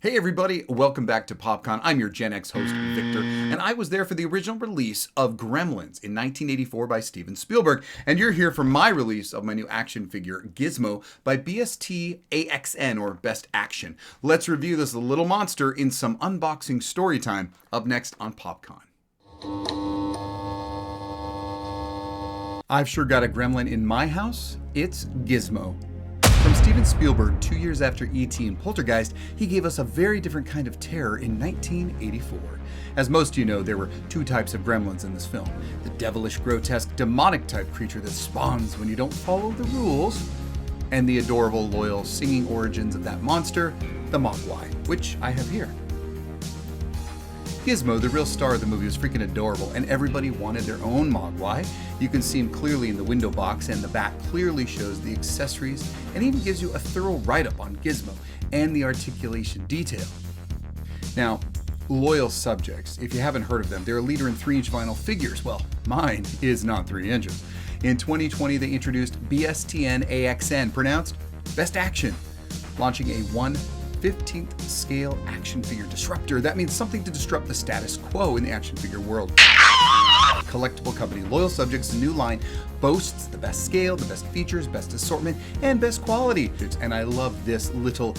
Hey everybody, welcome back to PopCon. I'm your Gen X host, Victor, and I was there for the original release of Gremlins in 1984 by Steven Spielberg, and you're here for my release of my new action figure, Gizmo, by BST AXN, or Best Action. Let's review this little monster in some unboxing story time, up next on PopCon. I've sure got a gremlin in my house. It's Gizmo. From Steven Spielberg, 2 years after E.T. and Poltergeist, he gave us a very different kind of terror in 1984. As most of you know, there were two types of gremlins in this film. The devilish, grotesque, demonic type creature that spawns when you don't follow the rules, and the adorable, loyal, singing origins of that monster, the Mogwai, which I have here. Gizmo, the real star of the movie, was freaking adorable, and everybody wanted their own Mogwai. You can see him clearly in the window box, and the back clearly shows the accessories, and even gives you a thorough write-up on Gizmo and the articulation detail. Now, loyal subjects, if you haven't heard of them, they're a leader in 3-inch vinyl figures. Well, mine is not 3 inches. In 2020, they introduced BST AXN, pronounced Best Action, launching a 1/15th scale action figure disruptor. That means something to disrupt the status quo in the action figure world. Collectible company Loyal Subjects' new line boasts the best scale, the best features, best assortment, and best quality. And I love this little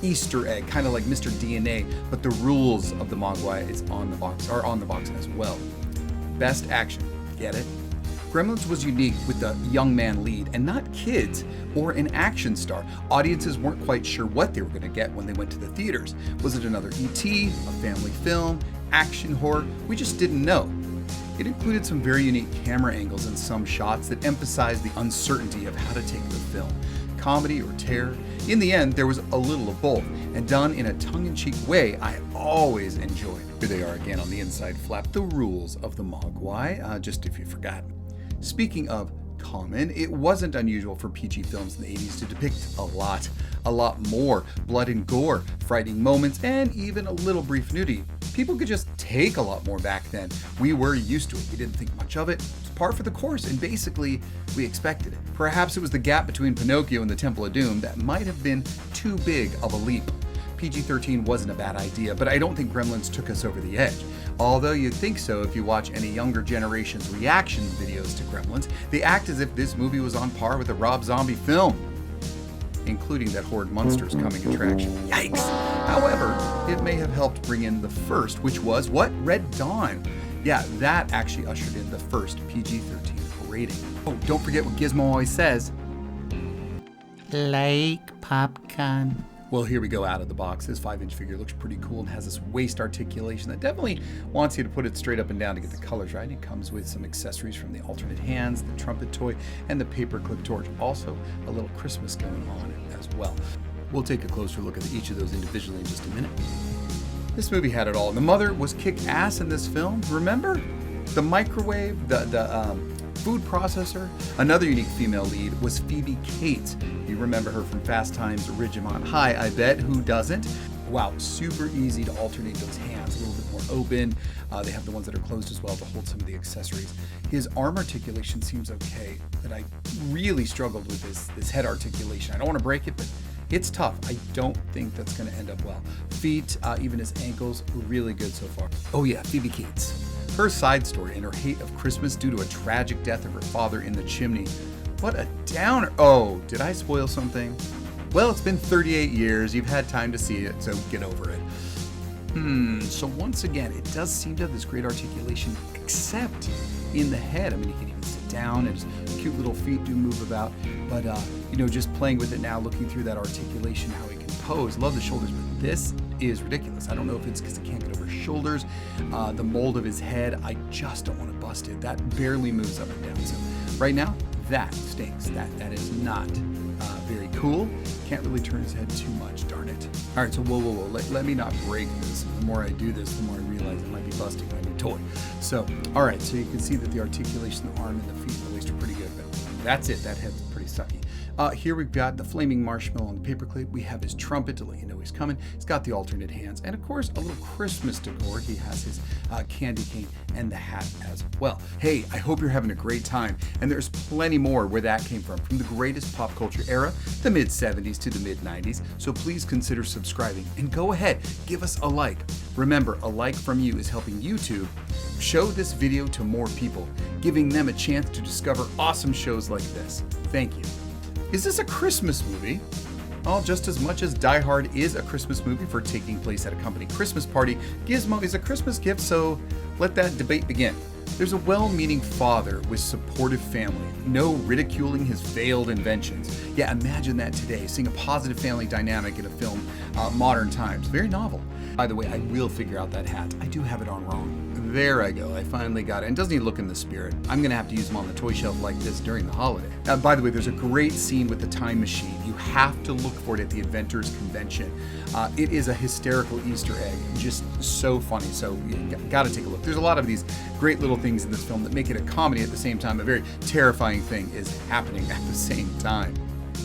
Easter egg, kind of like Mr. DNA, but the rules of the Mogwai is on the box, are on the box as well. Best Action, get it? Gremlins was unique with the young man lead and not kids or an action star. Audiences weren't quite sure what they were going to get when they went to the theaters. Was it another E.T., a family film, action horror? We just didn't know. It included some very unique camera angles and some shots that emphasized the uncertainty of how to take the film. Comedy or terror? In the end, there was a little of both, and done in a tongue-in-cheek way I always enjoyed. Here they are again on the inside flap, the rules of the Mogwai, just if you forgot. Speaking of common, it wasn't unusual for PG films in the 80s to depict a lot more blood and gore, frightening moments, and even a little brief nudity. People could just take a lot more back then. We were used to it. We didn't think much of it. It was par for the course, and basically, we expected it. Perhaps it was the gap between Pinocchio and the Temple of Doom that might have been too big of a leap. PG-13 wasn't a bad idea, but I don't think Gremlins took us over the edge. Although you'd think so if you watch any younger generation's reaction videos to Gremlins. They act as if this movie was on par with a Rob Zombie film, including that horrid monsters coming attraction. Yikes! However, it may have helped bring in the first, which was, what? Red Dawn. Yeah, that actually ushered in the first PG-13 rating. Oh, don't forget what Gizmo always says. Like PopCon. Well, here we go out of the box. This 5-inch figure looks pretty cool and has this waist articulation that definitely wants you to put it straight up and down to get the colors right. It comes with some accessories from the alternate hands, the trumpet toy, and the paperclip torch. Also, a little Christmas going on as well. We'll take a closer look at each of those individually in just a minute. This movie had it all. The mother was kick-ass in this film, remember? The microwave, the food processor. Another unique female lead was Phoebe Cates. You remember her from Fast Times at Ridgemont High, I bet. Who doesn't? Wow, super easy to alternate those hands, a little bit more open. They have the ones that are closed as well to hold some of the accessories. His arm articulation seems okay, but I really struggled with this head articulation. I don't want to break it, but it's tough. I don't think that's going to end up well. Feet, even his ankles, really good so far. Oh yeah, Phoebe Cates. Her side story and her hate of Christmas due to a tragic death of her father in the chimney. What a downer. Oh, did I spoil something? Well, it's been 38 years. You've had time to see it, so get over it. So once again, it does seem to have this great articulation, except in the head. I mean, he can even sit down and his cute little feet do move about. But, just playing with it now, looking through that articulation, how he can pose. Love the shoulders, but this is ridiculous. I don't know if it's because he can't get over his shoulders, the mold of his head. I just don't want to bust it. That barely moves up and down. So right now, that stinks. That is not very cool. Can't really turn his head too much, darn it. All right, so whoa. Let me not break this. The more I do this, the more I realize it might be busting my new toy. So, all right, so you can see that the articulation, the arm and the feet and the waist are pretty good, but that's it. That head's pretty sucky. Here we've got the flaming marshmallow on the paperclip. We have his trumpet to let you know he's coming. He's got the alternate hands. And of course, a little Christmas decor. He has his candy cane and the hat as well. Hey, I hope you're having a great time. And there's plenty more where that came from the greatest pop culture era, the mid-70s to the mid-90s. So please consider subscribing and go ahead, give us a like. Remember, a like from you is helping YouTube show this video to more people, giving them a chance to discover awesome shows like this. Thank you. Is this a Christmas movie? Well, just as much as Die Hard is a Christmas movie for taking place at a company Christmas party, Gizmo is a Christmas gift, so let that debate begin. There's a well-meaning father with supportive family, no ridiculing his failed inventions. Yeah, imagine that today, seeing a positive family dynamic in a film, modern times. Very novel. By the way, I will figure out that hat. I do have it on wrong. There I go, I finally got it. And doesn't he look in the spirit? I'm gonna have to use him on the toy shelf like this during the holiday. By the way, there's a great scene with the time machine. You have to look for it at the Inventors Convention. It is a hysterical Easter egg, just so funny. So you gotta take a look. There's a lot of these great little things in this film that make it a comedy at the same time. A very terrifying thing is happening at the same time.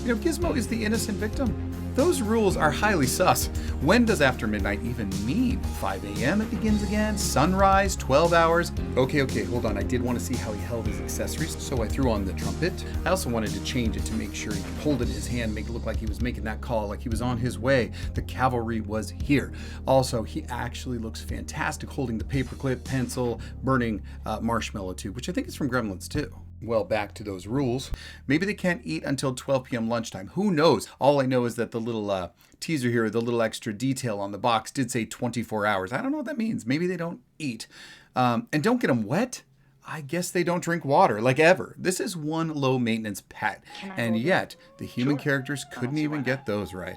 You know, Gizmo is the innocent victim. Those rules are highly sus. When does after midnight even mean? 5 a.m. it begins again? Sunrise? 12 hours? Okay, hold on. I did want to see how he held his accessories, so I threw on the trumpet. I also wanted to change it to make sure he could hold it in his hand, make it look like he was making that call, like he was on his way. The cavalry was here. Also, he actually looks fantastic holding the paperclip, pencil, burning marshmallow tube, which I think is from Gremlins too. Well, back to those rules. Maybe they can't eat until 12 p.m. lunchtime. Who knows? All I know is that the little teaser here, the little extra detail on the box did say 24 hours. I don't know what that means. Maybe they don't eat. And don't get them wet. I guess they don't drink water, like ever. This is one low-maintenance pet. And yet, the human characters couldn't even get those right.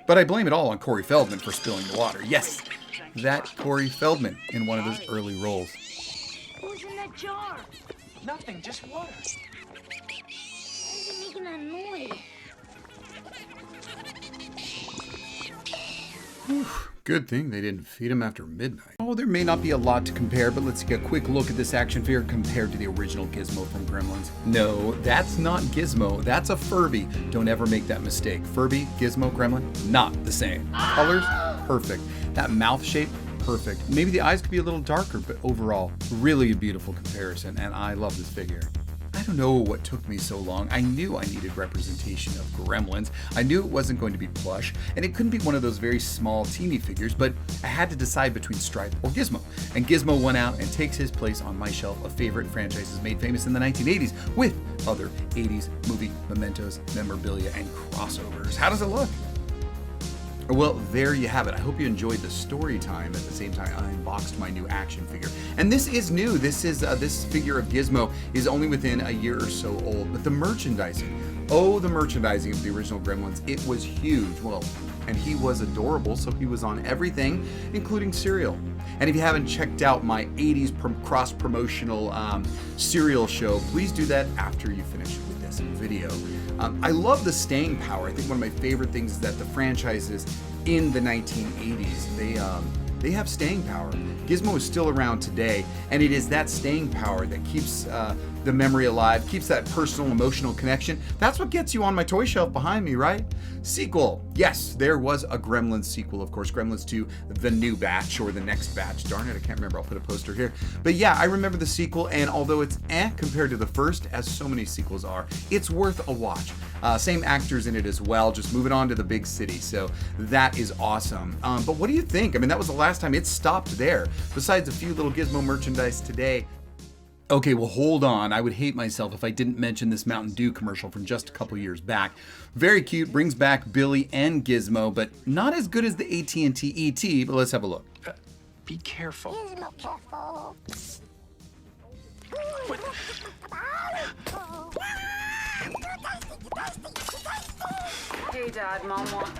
But I blame it all on Corey Feldman for spilling the water. Yes, that Corey Feldman in one of his early roles. Who's in that jar? Nothing, just water. Why is it making that noise? Good thing they didn't feed him after midnight. Oh, there may not be a lot to compare, but let's take a quick look at this action figure compared to the original Gizmo from Gremlins. No, that's not Gizmo, that's a Furby. Don't ever make that mistake. Furby, Gizmo, Gremlin, not the same. Colors, perfect. That mouth shape, perfect. Maybe the eyes could be a little darker, but overall, really a beautiful comparison, and I love this figure. I don't know what took me so long. I knew I needed representation of Gremlins. I knew it wasn't going to be plush, and it couldn't be one of those very small, teeny figures, but I had to decide between Stripe or Gizmo. And Gizmo won out and takes his place on my shelf of favorite franchises made famous in the 1980s with other 80s movie mementos, memorabilia, and crossovers. How does it look? Well, there you have it. I hope you enjoyed the story time. At the same time, I unboxed my new action figure. And this is new. This figure of Gizmo is only within a year or so old. But the merchandising, the merchandising of the original Gremlins, it was huge. Well, and he was adorable, so he was on everything, including cereal. And if you haven't checked out my 80s cross-promotional cereal show, please do that after you finish with this video. I love the staying power. I think one of my favorite things is that the franchises in the 1980s, they have staying power. Gizmo is still around today, and it is that staying power that keeps the memory alive, keeps that personal, emotional connection. That's what gets you on my toy shelf behind me, right? Sequel. Yes, there was a Gremlins sequel, of course, Gremlins 2, the new batch, or the next batch. Darn it, I can't remember. I'll put a poster here. But yeah, I remember the sequel, and although it's compared to the first, as so many sequels are, it's worth a watch. Same actors in it as well, just moving on to the big city. So that is awesome. But what do you think? I mean, that was the last time it stopped there. Besides a few little Gizmo merchandise today. Okay, well, hold on. I would hate myself if I didn't mention this Mountain Dew commercial from just a couple years back. Very cute, brings back Billy and Gizmo, but not as good as the AT&T ET, but let's have a look. Be careful. Gizmo, careful. What? Hey, Dad, Mom wants...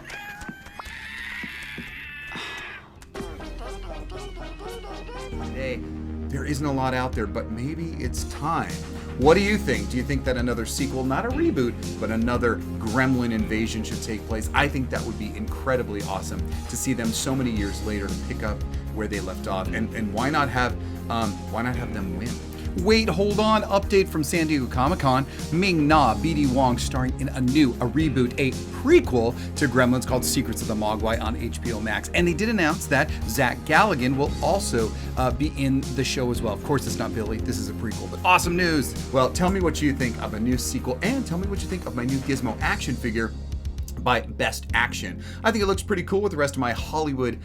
Hey, there isn't a lot out there, but maybe it's time. What do you think? Do you think that another sequel, not a reboot, but another Gremlin invasion should take place? I think that would be incredibly awesome to see them so many years later to pick up where they left off. And why not have them win? Wait, hold on. Update from San Diego Comic-Con. Ming-Na, BD Wong starring in a reboot, a prequel to Gremlins called Secrets of the Mogwai on HBO Max. And they did announce that Zach Galligan will also be in the show as well. Of course, it's not Billy. This is a prequel, but awesome news. Well, tell me what you think of a new sequel, and tell me what you think of my new Gizmo action figure by BST AXN. I think it looks pretty cool with the rest of my Hollywood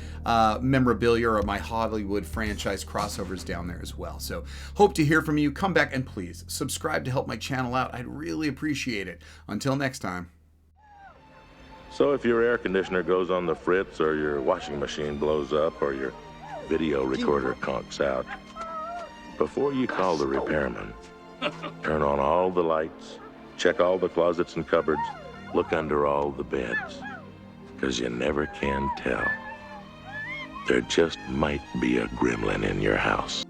memorabilia or my Hollywood franchise crossovers down there as well. So hope to hear from you. Come back and please subscribe to help my channel out. I'd really appreciate it. Until next time. So if your air conditioner goes on the fritz, or your washing machine blows up, or your video recorder conks out, before you call the repairman, turn on all the lights, check all the closets and cupboards, look under all the beds, because you never can tell. There just might be a gremlin in your house.